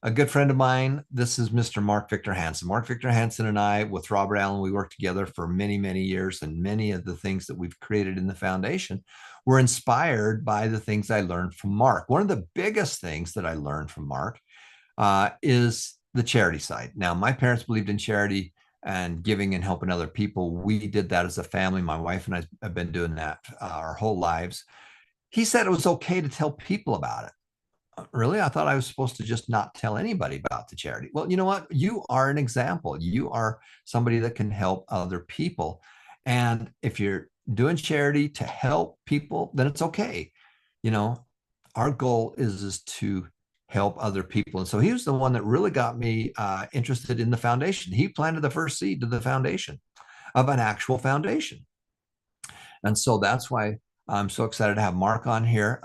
a good friend of mine. This is Mr. Mark Victor Hansen. Mark Victor Hansen and I, with Robert Allen, we worked together for many, many years, and many of the things that we've created in the foundation were inspired by the things I learned from Mark. One of the biggest things that I learned from Mark is the charity side. Now, my parents believed in charity and giving and helping other people. We did that as a family. My wife and I have been doing that our whole lives. He said it was okay to tell people about it. Really? I thought I was supposed to just not tell anybody about the charity. Well, you know what? You are an example. You are somebody that can help other people. And if you're doing charity to help people, then it's okay. You know, our goal is to help other people. And so he was the one that really got me interested in the foundation. He planted the first seed to the foundation of an actual foundation. And so that's why I'm so excited to have Mark on here.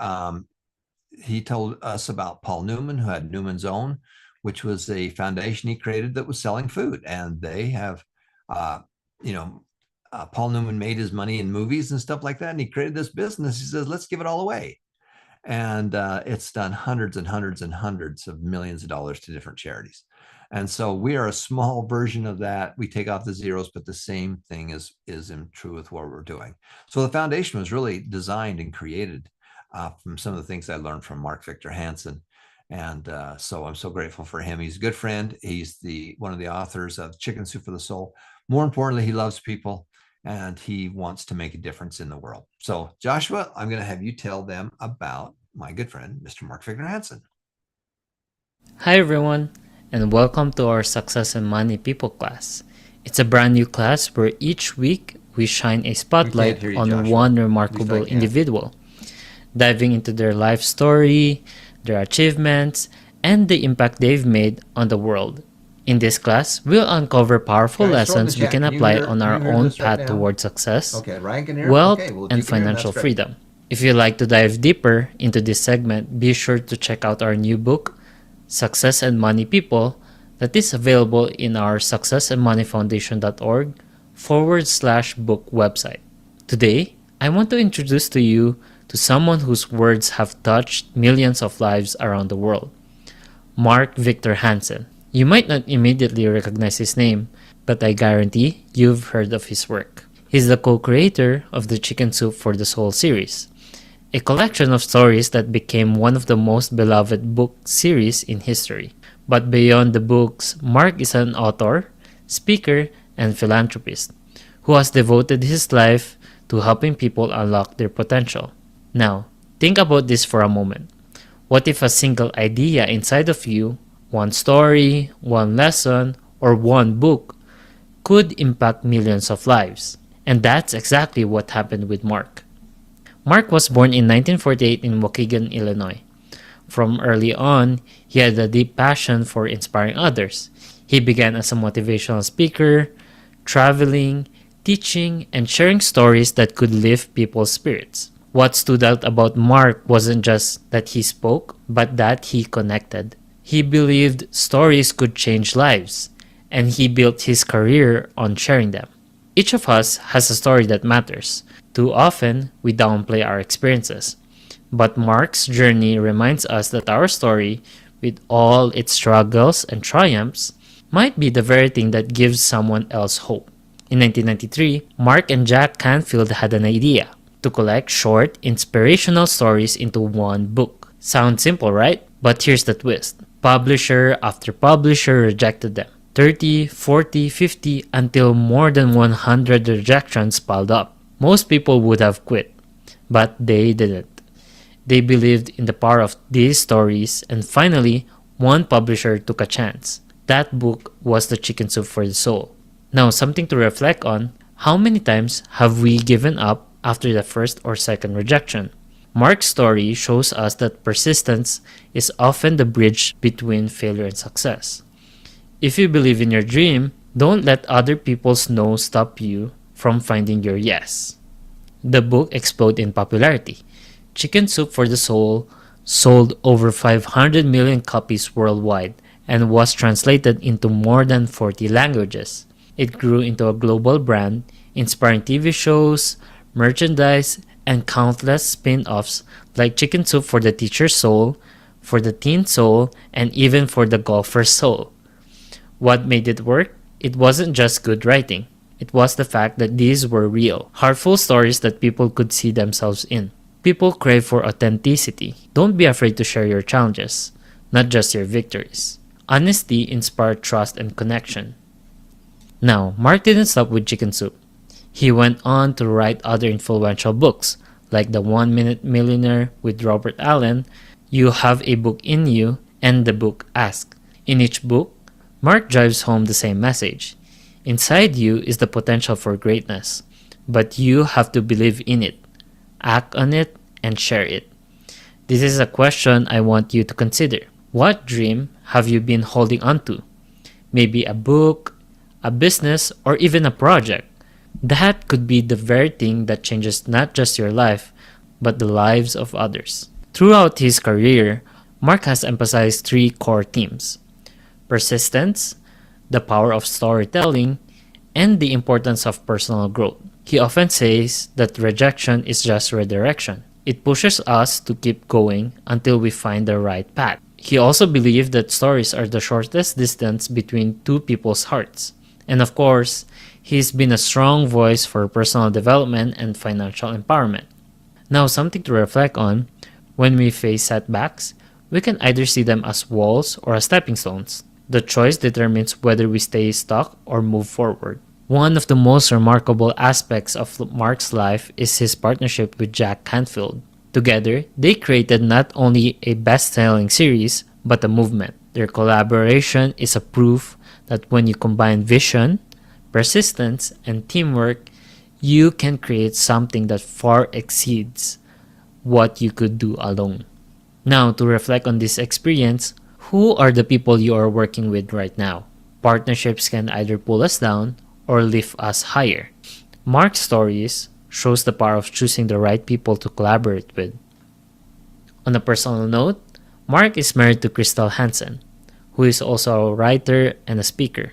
He told us about Paul Newman, who had Newman's Own, which was a foundation he created that was selling food. And they have, uh, you know, Paul Newman made his money in movies and stuff like that. And he created this business. He says, let's give it all away. And it's done hundreds and hundreds and hundreds of millions of dollars to different charities. And so we are a small version of that. We take off the zeros, but the same thing is true with what we're doing. So the foundation was really designed and created from some of the things I learned from Mark Victor Hansen. And so I'm so grateful for him. He's a good friend. He's one of the authors of Chicken Soup for the Soul. More importantly, he loves people and he wants to make a difference in the world. So Joshua, I'm going to have you tell them about my good friend, Mr. Mark Victor Hansen. Hi everyone, and welcome to our Success and Money People class. It's a brand new class where each week we shine a spotlight on Joshua. one remarkable individual, diving into their life story, their achievements, and the impact they've made on the world. In this class, we'll uncover powerful lessons we can apply on our own path towards success, wealth, and financial freedom. If you'd like to dive deeper into this segment, be sure to check out our new book, Success and Money People, that is available in our successandmoneyfoundation.org/book website. Today, I want to introduce to you to someone whose words have touched millions of lives around the world, Mark Victor Hansen. You might not immediately recognize his name, but I guarantee you've heard of his work. He's the co-creator of the Chicken Soup for the Soul series, a collection of stories that became one of the most beloved book series in history. But beyond the books, Mark is an author, speaker, and philanthropist who has devoted his life to helping people unlock their potential. Now, think about this for a moment. What if a single idea inside of you, one story, one lesson, or one book, could impact millions of lives? And that's exactly what happened with Mark. Mark was born in 1948 in Waukegan, Illinois. From early on, he had a deep passion for inspiring others. He began as a motivational speaker, traveling, teaching, and sharing stories that could lift people's spirits. What stood out about Mark wasn't just that he spoke, but that he connected. He believed stories could change lives, and he built his career on sharing them. Each of us has a story that matters. Too often, we downplay our experiences. But Mark's journey reminds us that our story, with all its struggles and triumphs, might be the very thing that gives someone else hope. In 1993, Mark and Jack Canfield had an idea to collect short, inspirational stories into one book. Sounds simple, right? But here's the twist. Publisher after publisher rejected them. 30, 40, 50, until more than 100 rejections piled up. Most people would have quit, but they didn't. They believed in the power of these stories, and finally, one publisher took a chance. That book was The Chicken Soup for the Soul. Now, something to reflect on, how many times have we given up after the first or second rejection? Mark's story shows us that persistence is often the bridge between failure and success. If you believe in your dream, don't let other people's no stop you from finding your yes. The book exploded in popularity. Chicken Soup for the Soul sold over 500 million copies worldwide and was translated into more than 40 languages. It grew into a global brand, inspiring TV shows, merchandise, and countless spin-offs like Chicken Soup for the Teacher's Soul, for the teen soul, and even for the golfer's soul. What made it work? It wasn't just good writing. It was the fact that these were real, heartful stories that people could see themselves in. People crave for authenticity. Don't be afraid to share your challenges, not just your victories. Honesty inspired trust and connection. Now, Mark didn't stop with Chicken Soup. He went on to write other influential books, like The 1 Minute Millionaire with Robert Allen, You Have a Book in You, and the book Ask. In each book, Mark drives home the same message. Inside you is the potential for greatness, but you have to believe in it, act on it, and share it. This is a question I want you to consider. What dream have you been holding on to? Maybe a book, a business, or even a project. That could be the very thing that changes not just your life, but the lives of others. Throughout his career, Mark has emphasized three core themes: persistence, the power of storytelling, and the importance of personal growth. He often says that rejection is just redirection. It pushes us to keep going until we find the right path. He also believed that stories are the shortest distance between two people's hearts. And of course, he's been a strong voice for personal development and financial empowerment. Now, something to reflect on: when we face setbacks, we can either see them as walls or as stepping stones. The choice determines whether we stay stuck or move forward. One of the most remarkable aspects of Mark's life is his partnership with Jack Canfield. Together, they created not only a best-selling series, but a movement. Their collaboration is a proof that when you combine vision, persistence, and teamwork, you can create something that far exceeds what you could do alone. Now, to reflect on this experience, who are the people you are working with right now? Partnerships can either pull us down or lift us higher. Mark's stories shows the power of choosing the right people to collaborate with. On a personal note, Mark is married to Crystal Hansen, who is also a writer and a speaker.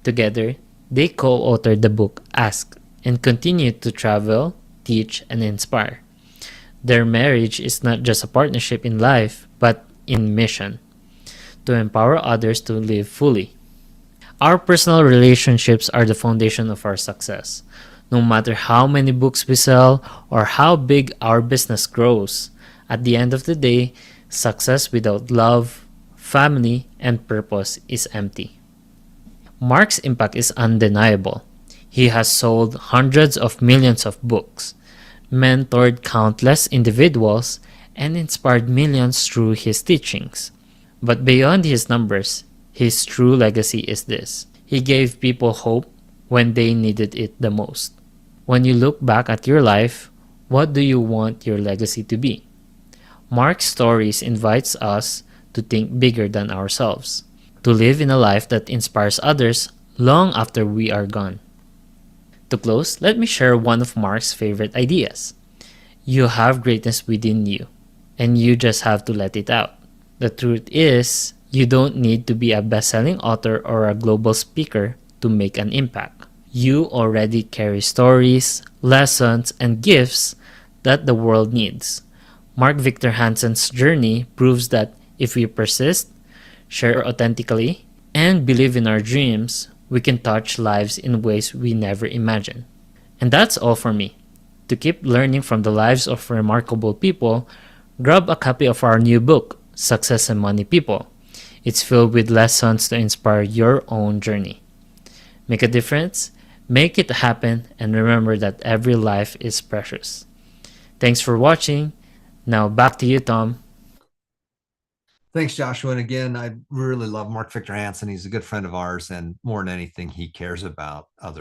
Together, they co-authored the book Ask and continue to travel, teach, and inspire. Their marriage is not just a partnership in life, but in mission, to empower others to live fully. Our personal relationships are the foundation of our success. No matter how many books we sell or how big our business grows, at the end of the day, success without love, family, and purpose is empty. Mark's impact is undeniable. He has sold hundreds of millions of books, mentored countless individuals, and inspired millions through his teachings. But beyond his numbers, his true legacy is this: he gave people hope when they needed it the most. When you look back at your life, what do you want your legacy to be? Mark's stories invites us to think bigger than ourselves, to live in a life that inspires others long after we are gone. To close, let me share one of Mark's favorite ideas. You have greatness within you, and you just have to let it out. The truth is, you don't need to be a best-selling author or a global speaker to make an impact. You already carry stories, lessons, and gifts that the world needs. Mark Victor Hansen's journey proves that if we persist, share authentically, and believe in our dreams, we can touch lives in ways we never imagined. And that's all for me. To keep learning from the lives of remarkable people, grab a copy of our new book, Success and Money People. It's filled with lessons to inspire your own journey. Make a difference, make it happen, and remember that every life is precious. Thanks for watching. Now back to you, Tom. Thanks, Joshua. And again, I really love Mark Victor Hansen. He's a good friend of ours, and more than anything, he cares about others.